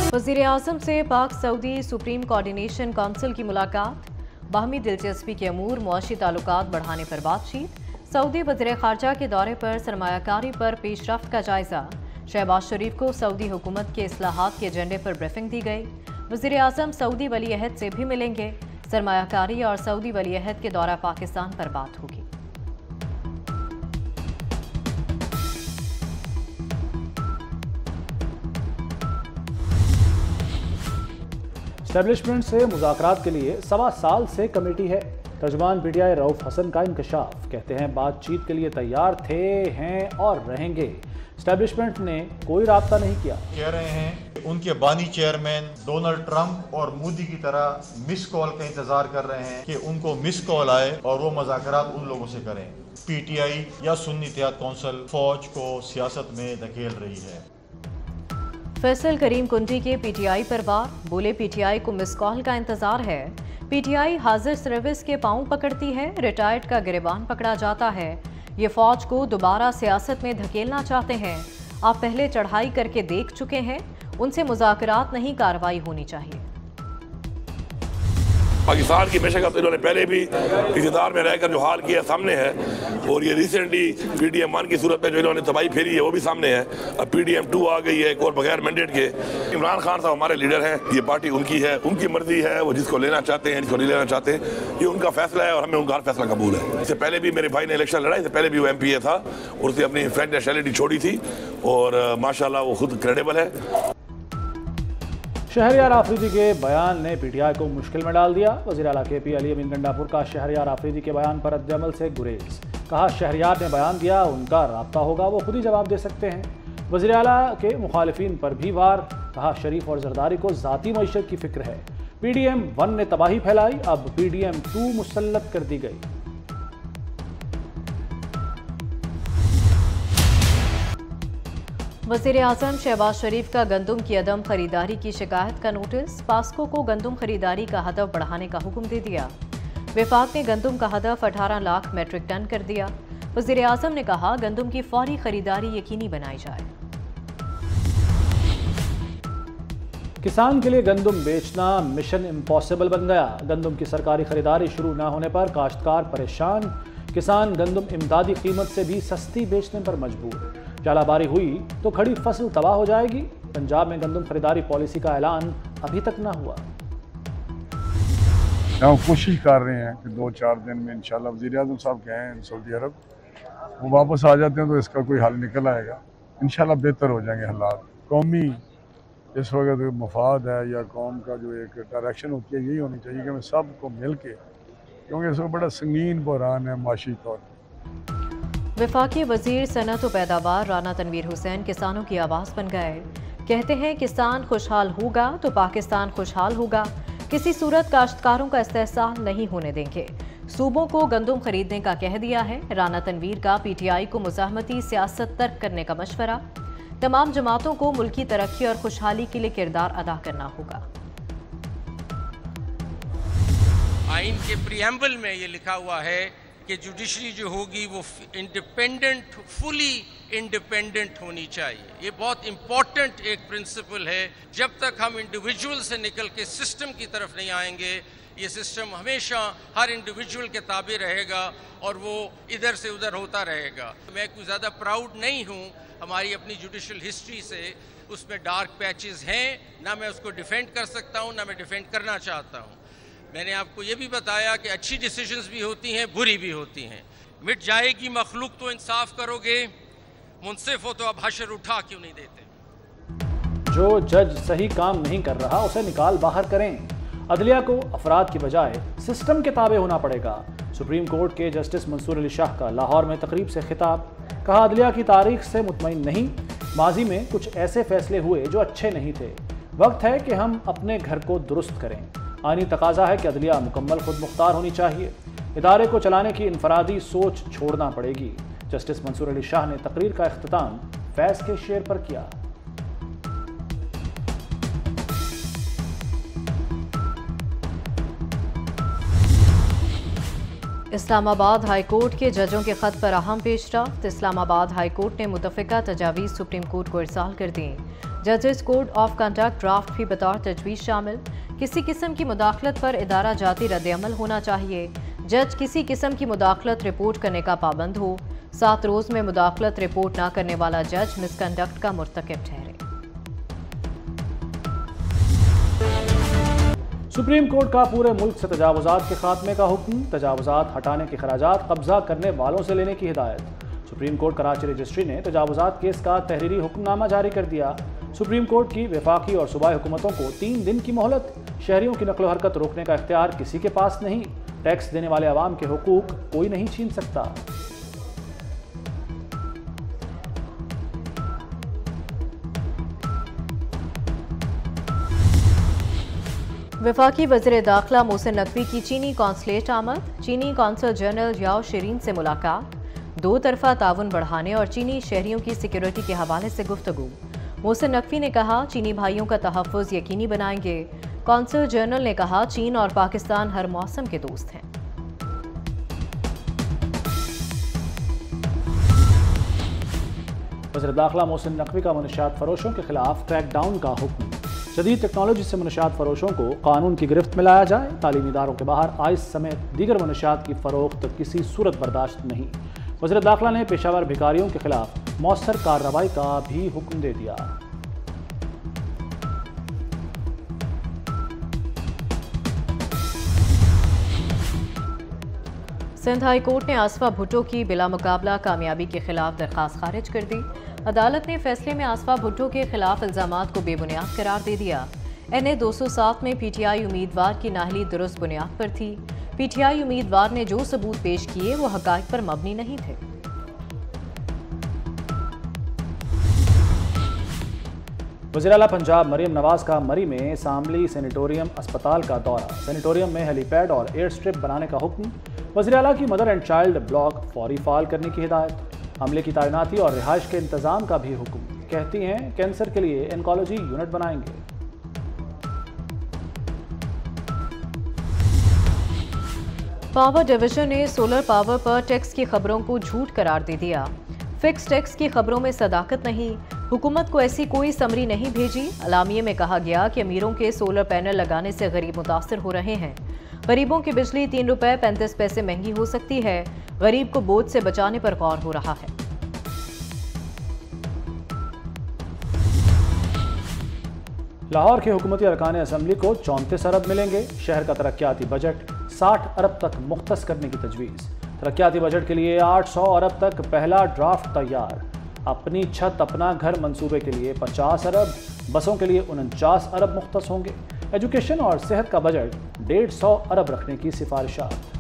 वज़ीर आज़म से पाक सऊदी सुप्रीम कोऑर्डिनेशन काउंसिल की मुलाकात, बाहमी दिलचस्पी के अमूर मुआशी ताल्लुकात बढ़ाने पर बातचीत। सऊदी वज़ीर ख़ारजा के दौरे पर सरमायाकारी पर पेशरफ्त का जायजा। शहबाज शरीफ को सऊदी हुकूमत के इस्लाहात के एजेंडे पर ब्रीफिंग दी गई। वज़ीर आज़म सऊदी वली अहद से भी मिलेंगे। सरमायाकारी और सऊदी वली अहद के दौरा पाकिस्तान पर बात होगी। एस्टेब्लिशमेंट से मुज़ाकरात के लिए 1.25 साल से कमेटी है। तर्जुमान पीटीआई रऊफ हसन का इंकशाफ, कहते हैं बातचीत के लिए तैयार थे, हैं और रहेंगे। एस्टेब्लिशमेंट ने कोई राब्ता नहीं किया। कह रहे हैं उनके बानी चेयरमैन डोनाल्ड ट्रंप और मोदी की तरह मिस कॉल का इंतजार कर रहे हैं कि उनको मिस कॉल आए और वो मुज़ाकरात उन लोगों से करें। पीटीआई या सुन्नी इत्तेहाद कौंसिल फौज को सियासत में धकेल रही है। फैसल करीम कुंडी के पीटीआई पर वार, बोले पीटीआई को मिस कॉल का इंतजार है। पीटीआई हाजिर सर्विस के पांव पकड़ती है, रिटायर्ड का गिरबान पकड़ा जाता है। ये फौज को दोबारा सियासत में धकेलना चाहते हैं। आप पहले चढ़ाई करके देख चुके हैं, उनसे मुज़ाकरात नहीं कार्रवाई होनी चाहिए। पाकिस्तान की बेशक इन्होंने पहले भी इक़्तिदार में रहकर जो हाल किया सामने है, और ये रिसेंटली PDM 1 की सूरत में जो इन्होंने तबाही फेरी है वो भी सामने है। अब PDM 2 आ गई है, एक और बगैर मैंडेट के। इमरान खान साहब हमारे लीडर हैं, ये पार्टी उनकी है, उनकी मर्जी है, वो जिसको लेना चाहते हैं, जिसको नहीं लेना चाहते, ये उनका फैसला है और हमें उनका हर फैसला कबूल है। इससे पहले भी मेरे भाई ने इलेक्शन लड़ा, इससे पहले भी वो MPA था और उसने अपनी फ्रेंड नेशनलिटी छोड़ी थी और माशाल्लाह वो खुद क्रेडिबल है। शहरयार आफरीदी के बयान ने पीटीआई को मुश्किल में डाल दिया। वज़ीर आला KP अली अमीन गंडापुर का शहरयार आफरीदी के बयान पर रद्द-ए-अमल से गुरेज। कहा शहरयार ने बयान दिया, उनका राब्ता होगा, वो खुद ही जवाब दे सकते हैं। वज़ीर आला के मुखालिफिन पर भी वार। कहा शरीफ और जरदारी को ज़ाती मईशत की फिक्र है। PDM 1 ने तबाही फैलाई, अब PDM 2 मुसल्लत कर दी गई। वज़ीर आज़म शहबाज शरीफ का गंदम की अदम खरीदारी की शिकायत का नोटिस। पास्को को गंदम खरीदारी का हदफ बढ़ाने का हुक्म दे दिया। विफाक ने गंदम का हदफ 18 लाख मेट्रिक टन कर दिया। वज़ीर आज़म ने कहा गंदम की फौरी खरीदारी यकीनी बनाई जाए। किसान के लिए गंदम बेचना मिशन इम्पॉसिबल बन गया। गंदम की सरकारी खरीदारी शुरू न होने पर काश्तकार परेशान। किसान गंदम इमदादी कीमत से भी सस्ती बेचने पर मजबूर। जालाबारी हुई तो खड़ी फसल तबाह हो जाएगी। पंजाब में गंदम खरीदारी पॉलिसी का ऐलान अभी तक ना हुआ। हम कोशिश कर रहे हैं कि 2-4 दिन में इंशाल्लाह वज़ीर आज़म साहब गए हैं सऊदी अरब, वो वापस आ जाते हैं तो इसका कोई हल निकल आएगा। इंशाल्लाह बेहतर हो जाएंगे हालात। कौमी इस वक्त मफाद है या कौम का जो एक डायरेक्शन होती है, यही होनी चाहिए कि हमें सबको मिल के, क्योंकि इसमें बड़ा संगीन बहरान है माशी तौर पर। वफाकी वजीर सनत व पैदावार राना तनवीर हुसैन किसानों की आवाज़ बन गए। कहते हैं किसान खुशहाल होगा तो पाकिस्तान खुशहाल होगा। किसी सूरत काश्तकारों का इस्तेहसाल नहीं होने देंगे। सूबों को गंदम खरीदने का कह दिया है। राना तनवीर का PTI को मुज़ाहमती सियासत तर्क करने का मशवरा। तमाम जमातों को मुल्की तरक्की और खुशहाली के लिए किरदार अदा करना होगा। आइन के प्रीएम्बल में ये लिखा हुआ है कि जुडिशरी जो होगी वो इंडिपेंडेंट, फुली इंडिपेंडेंट होनी चाहिए। ये बहुत इंपॉर्टेंट एक प्रिंसिपल है। जब तक हम इंडिविजुअल से निकल के सिस्टम की तरफ नहीं आएंगे, ये सिस्टम हमेशा हर इंडिविजुअल के ताबे रहेगा और वो इधर से उधर होता रहेगा। मैं कुछ ज़्यादा प्राउड नहीं हूँ हमारी अपनी जुडिशल हिस्ट्री से। उसमें डार्क पैचेस हैं, ना मैं उसको डिफेंड कर सकता हूँ, ना मैं डिफेंड करना चाहता हूँ। मैंने आपको ये भी बताया कि अच्छी डिसीजंस भी होती हैं, बुरी भी होती हैं। मिट जाएगी मखलूक तो इंसाफ करोगे, मुनसिफ हो तो अब हशर उठा क्यों नहीं देते। जो जज सही काम नहीं कर रहा उसे निकाल बाहर करें। अदलिया को अफराद की बजाय सिस्टम के ताबे होना पड़ेगा। सुप्रीम कोर्ट के जस्टिस मंसूर अली शाह का लाहौर में तकरीब से खिताब। कहा अदलिया की तारीख से मुतमईन नहीं, माजी में कुछ ऐसे फैसले हुए जो अच्छे नहीं थे। वक्त है कि हम अपने घर को दुरुस्त करें। आईनी तकाजा है कि अदलिया मुकम्मल खुद मुख्तार होनी चाहिए। इदारे को चलाने की इनफरादी सोच छोड़ना पड़ेगी। जस्टिस मंसूर अली शाह ने तकरीर का इख्तिताम फैज़ के शेर पर किया। इस्लामाबाद हाई कोर्ट के जजों के खत पर अहम पेशरफ्त। इस्लामाबाद हाई कोर्ट ने मुतफ़िका तजावीज़ सुप्रीम कोर्ट को इरसाल कर दी। जजेस कोड ऑफ कंडक्ट ड्राफ्ट भी बतौर तजवीज़ शामिल। किसी किस्म की मुदाखलत पर इदारा जाती रद्द-ए-अमल होना चाहिए। जज किसी किस्म की मुदाखलत रिपोर्ट करने का पाबंद हो। 7 रोज़ में मुदाखलत रिपोर्ट न करने वाला जज मिसकंडक्ट का मुर्तकिब ठहरे। सुप्रीम कोर्ट का पूरे मुल्क से तजावुज़ात के खात्मे का हुक्म। तजावुज़ात हटाने के खराजात कब्जा करने वालों से लेने की हिदायत। सुप्रीम कोर्ट कराची रजिस्ट्री ने तजावुज़ात केस का तहरीरी हुक्मनामा जारी कर दिया। सुप्रीम कोर्ट की वफाकी और सूबाई हुकूमतों को 3 दिन की मोहलत। शहरियों की नकलो हरकत रोकने का इख्तियार किसी के पास नहीं। टैक्स देने वाले अवाम के हुकूक कोई नहीं छीन सकता। वफाकी वज़ीर दाखिला मोहसिन नकवी की चीनी कॉन्सुलेट आमद। चीनी कौंसल जनरल याओ शीरीन से मुलाकात। 2 तरफ़ा ताउन बढ़ाने और चीनी शहरियों की सिक्योरिटी के हवाले से गुफ्तगू। मोहसिन नकवी ने कहा, चीनी भाइयों का तहफ़्फ़ुज़ यकीनी बनाएंगे। कौंसल जनरल ने कहा, चीन और पाकिस्तान हर मौसम के दोस्त हैं। वज़ीर दाखिला मोहसिन नकवी का मनशियात फरोशों के खिलाफ क्रैकडाउन का हुक्म। जदीद टेक्नोलॉजी से मनशियात फरोशों को कानून की गिरफ्त में लाया जाए। तालीमी इदारों के बाहर आइस समेत दीगर मनशियात की फ़रोख्त किसी सूरत बर्दाश्त नहीं। वज़ीर दाखिला ने पेशावर भिखारियों के खिलाफ मौसर कार्रवाई का भी हुक्म दे दिया। सिंध हाई कोर्ट ने आसफा भुट्टो की बिला मुकाबला कामयाबी के खिलाफ दरख्वास्त खारिज कर दी। अदालत ने फैसले में आसफा भुट्टो के खिलाफ इल्जामात को बेबुनियाद करार दे दिया। NA 207 में PTI उम्मीदवार की नाहली दुरुस्त बुनियाद पर थी। PTI उम्मीदवार ने जो सबूत पेश किए वो हकायक पर मबनी नहीं थे। वज़ीर आला पंजाब मरीम नवाज का मरी में शामली सेनेटोरियम अस्पताल का दौरा। सेनेटोरियम में हेलीपैड और एयर स्ट्रिप बनाने का हुक्म। वज़ीर आला की मदर एंड चाइल्ड ब्लॉक फौरी फाल करने की हिदायत। अमले की तैनाती और रिहाइश के इंतजाम का भी हुक्म। कहती हैं, कैंसर के लिए एनकोलॉजी यूनिट बनाएंगे। पावर डिवीजन ने सोलर पावर पर टैक्स की खबरों को झूठ करार दे दिया। फिक्स टैक्स की खबरों में सदाकत नहीं। हुकूमत को ऐसी कोई समरी नहीं भेजी। अलामिये में कहा गया कि अमीरों के सोलर पैनल लगाने से गरीब मुतासर हो रहे हैं। गरीबों की बिजली 3 रुपए 35 पैसे महंगी हो सकती है। गरीब को बोझ से बचाने पर गौर हो रहा है। लाहौर के हुकूमती अरकान असम्बली को 34 अरब मिलेंगे। शहर का तरक्याती बजट 60 अरब तक मुख्तस करने की तजवीज़। तरक्याती बजट के लिए 800 अरब तक पहला ड्राफ्ट तैयार। अपनी छत अपना घर मंसूबे के लिए 50 अरब, बसों के लिए 49 अरब मुख्तस होंगे। एजुकेशन और सेहत का बजट 150 अरब रखने की सिफारिशात।